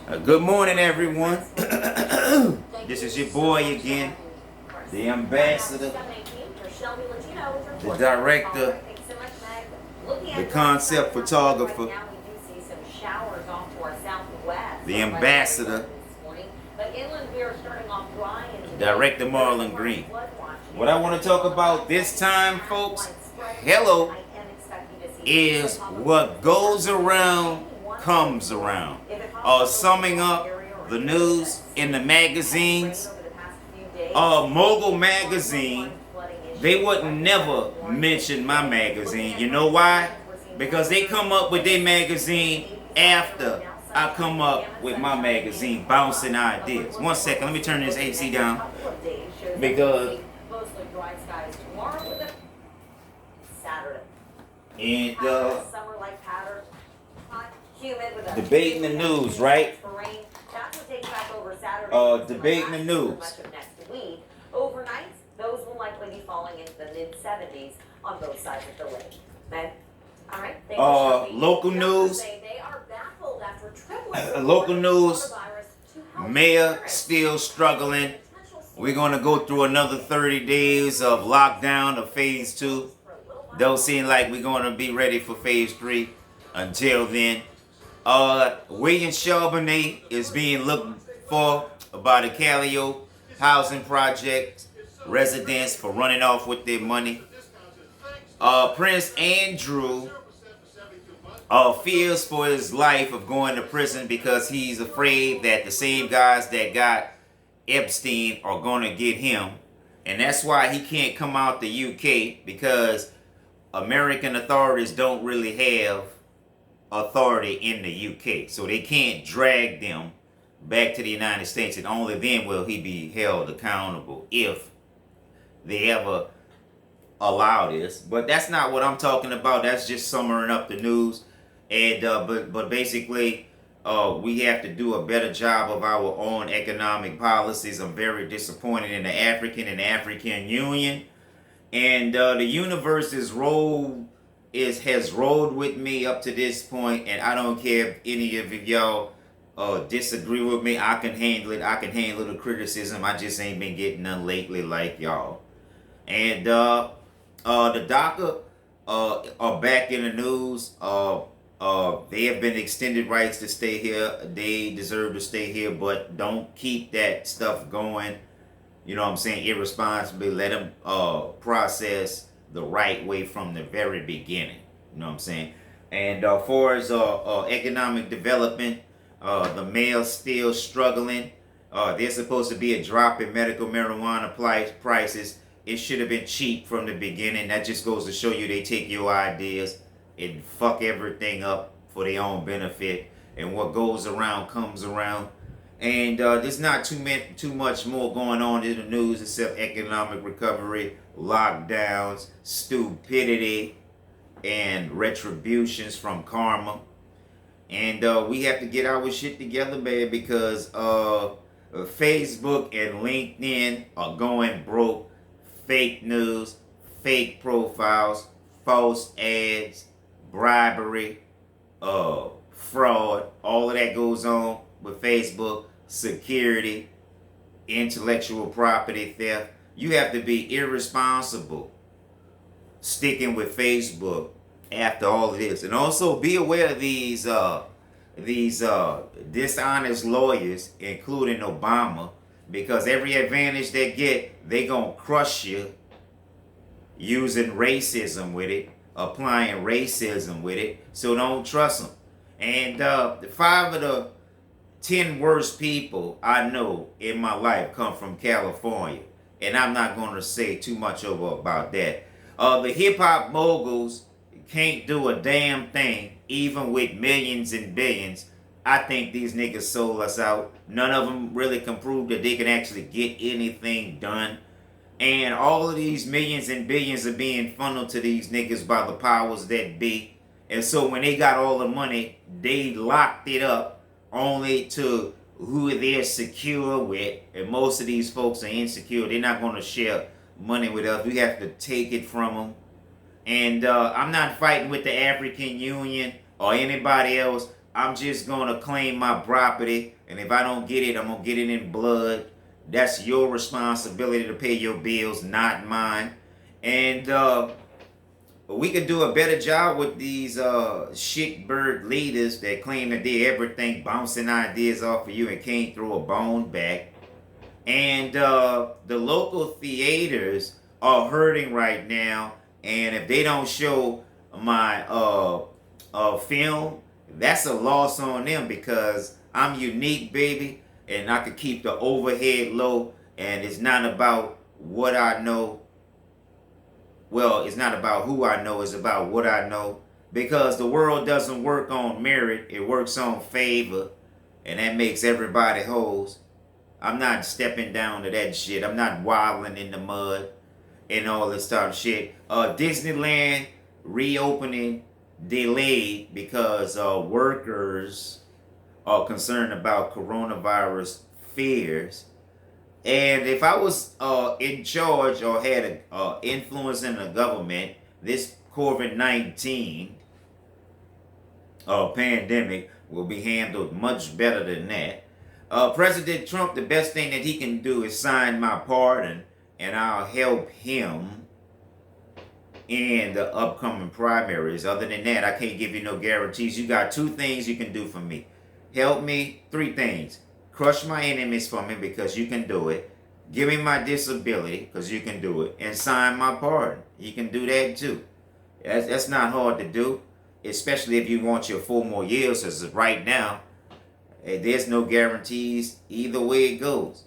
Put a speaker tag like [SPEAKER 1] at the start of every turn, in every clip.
[SPEAKER 1] Good morning, everyone. This is your boy again, the ambassador, the director, the concept photographer, the ambassador, Director Marlon Green. What I want to talk about this time, folks, hello, is what goes around comes around. Summing up the news in the magazines, Mogul magazine, they would never mention my magazine. You know why? Because they come up with their magazine after I come up with my magazine, bouncing ideas. One second, let me turn this AC down because and debating the news, right? Debating the news.
[SPEAKER 2] Overnight, those will likely be falling into the mid-70s on both sides of the lake. Okay? All right.
[SPEAKER 1] Local news. Local news. Mayor still struggling. We're going to go through another 30 days of lockdown of phase 2. Don't seem like we're going to be ready for phase 3 until then. William Charbonnet is being looked for by the Calio housing project residents for running off with their money. Prince Andrew fears for his life of going to prison because he's afraid that the same guys that got Epstein are going to get him. And that's why he can't come out the UK, because American authorities don't really have authority in the UK. So they can't drag them back to the United States, and only then will he be held accountable if they ever allow this. But that's not what I'm talking about. That's just summing up the news. And but basically, we have to do a better job of our own economic policies. I'm very disappointed in the African Union, and the universe has rolled with me up to this point, and I don't care if any of y'all disagree with me. I can handle it. I can handle the criticism. I just ain't been getting none lately like y'all. And the DACA are back in the news. They have been extended rights to stay here. They deserve to stay here, but don't keep that stuff going, you know what I'm saying, irresponsibly. Let them process the right way from the very beginning. You know what I'm saying? And far as economic development, the mail's still struggling. There's supposed to be a drop in medical marijuana prices. It should have been cheap from the beginning. That just goes to show you they take your ideas and fuck everything up for their own benefit. And what goes around comes around. And there's not too much more going on in the news except economic recovery, lockdowns, stupidity, and retributions from karma. And we have to get our shit together, man, because Facebook and LinkedIn are going broke. Fake news, fake profiles, false ads, bribery, fraud, all of that goes on with Facebook. Security, intellectual property theft. You have to be irresponsible sticking with Facebook after all of this. And also be aware of these dishonest lawyers, including Obama, because every advantage they get, they gonna crush you using racism with it, applying racism with it. So don't trust them. And the 5 of the 10 worst people I know in my life come from California, and I'm not going to say too much about that. The hip-hop moguls can't do a damn thing, even with millions and billions. I think these niggas sold us out. None of them really can prove that they can actually get anything done. And all of these millions and billions are being funneled to these niggas by the powers that be. And so when they got all the money, they locked it up only to who they're secure with. And most of these folks are insecure. They're not going to share money with us. We have to take it from them. And I'm not fighting with the African Union or anybody else. I'm just gonna claim my property, and if I don't get it, I'm gonna get it in blood. That's your responsibility to pay your bills, not mine. And we could do a better job with these shitbird leaders that claim that they're everything, bouncing ideas off of you and can't throw a bone back. And the local theaters are hurting right now, and if they don't show my film, that's a loss on them because I'm unique, baby, and I could keep the overhead low, and it's not about what I know. Well, it's not about who I know, it's about what I know. Because the world doesn't work on merit, it works on favor, and that makes everybody hoes. I'm not stepping down to that shit. I'm not wilding in the mud and all this type of shit. Disneyland reopening delayed because workers are concerned about coronavirus fears. And if I was in charge or had influence in the government, this COVID-19 pandemic will be handled much better than that. President Trump, the best thing that he can do is sign my pardon, and I'll help him in the upcoming primaries. Other than that, I can't give you no guarantees. You got 2 things you can do for me. Help me, 3 things. Crush my enemies for me because you can do it. Give me my disability because you can do it. And sign my pardon. You can do that too. That's not hard to do, especially if you want your 4 more years. Because right now, there's no guarantees either way it goes.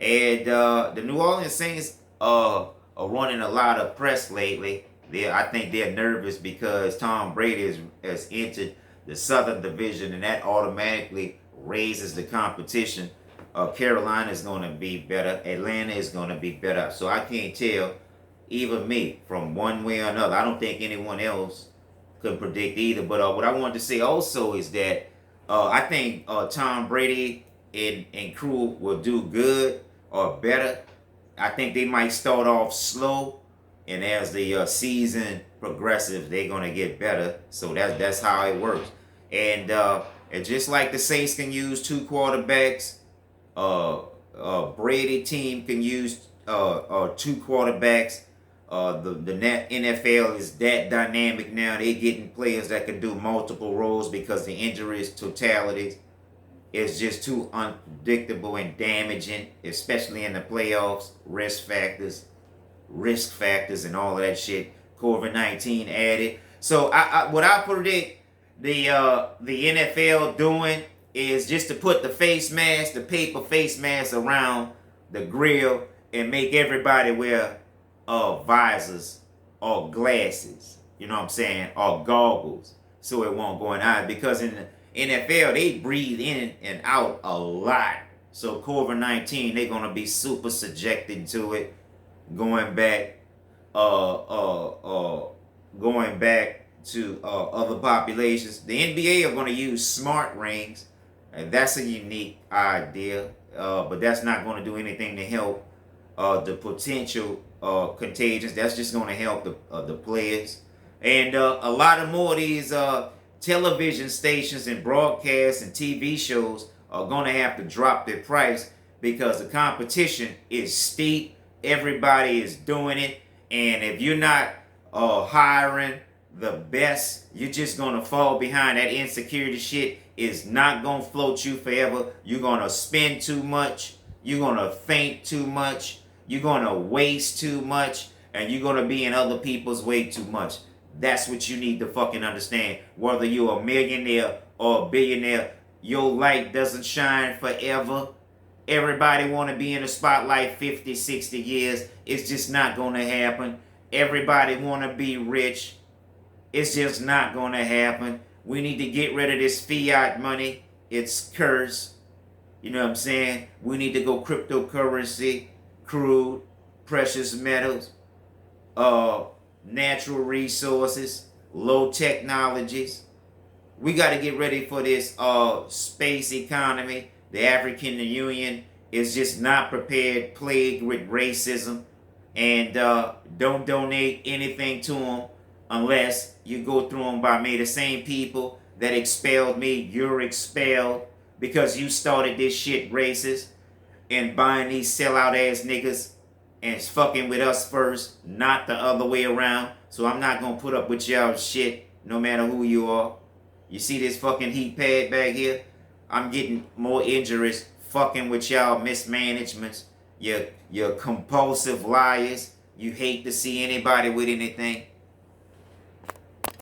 [SPEAKER 1] And the New Orleans Saints are running a lot of press lately. I think they're nervous because Tom Brady has entered the Southern Division, and that automatically raises the competition. Carolina is going to be better. Atlanta is going to be better. So I can't tell, even me, from one way or another. I don't think anyone else could predict either. But what I wanted to say also is that I think Tom Brady and crew will do good or better. I think they might start off slow, and as the season progresses, they're gonna get better. So that's how it works. And just like the Saints can use 2 quarterbacks, Brady team can use 2 quarterbacks. The NFL is that dynamic now. They're getting players that can do multiple roles because the injuries totality is just too unpredictable and damaging, especially in the playoffs. Risk factors, and all of that shit. COVID-19 added. So what I predict the NFL doing is just to put the face mask, the paper face mask around the grill, and make everybody wear visors or glasses, you know what I'm saying, or goggles, so it won't go in eye. Because in the NFL, they breathe in and out a lot. So COVID-19, they're gonna be super subjected to it. Going back to other populations. The NBA are gonna use smart rings, and that's a unique idea. But that's not gonna do anything to help the potential contagions. That's just going to help the players. And a lot of more of these television stations and broadcasts and TV shows are going to have to drop their price because the competition is steep. Everybody is doing it. And if you're not hiring the best, you're just going to fall behind. That insecurity shit is not going to float you forever. You're going to spend too much. You're going to think too much. You're going to waste too much. And you're going to be in other people's way too much. That's what you need to fucking understand. Whether you're a millionaire or a billionaire, your light doesn't shine forever. Everybody want to be in the spotlight 50, 60 years. It's just not going to happen. Everybody want to be rich. It's just not going to happen. We need to get rid of this fiat money. It's cursed. You know what I'm saying? We need to go cryptocurrency, crude, precious metals, natural resources, low technologies. We got to get ready for this space economy. The African Union is just not prepared, plagued with racism. And don't donate anything to them unless you go through them by me. The same people that expelled me. You're expelled because you started this shit racist and buying these sellout ass niggas and fucking with us first, not the other way around. So I'm not gonna put up with y'all shit no matter who you are. You see this fucking heat pad back here? I'm getting more injuries fucking with y'all mismanagements. You're compulsive liars. You hate to see anybody with anything.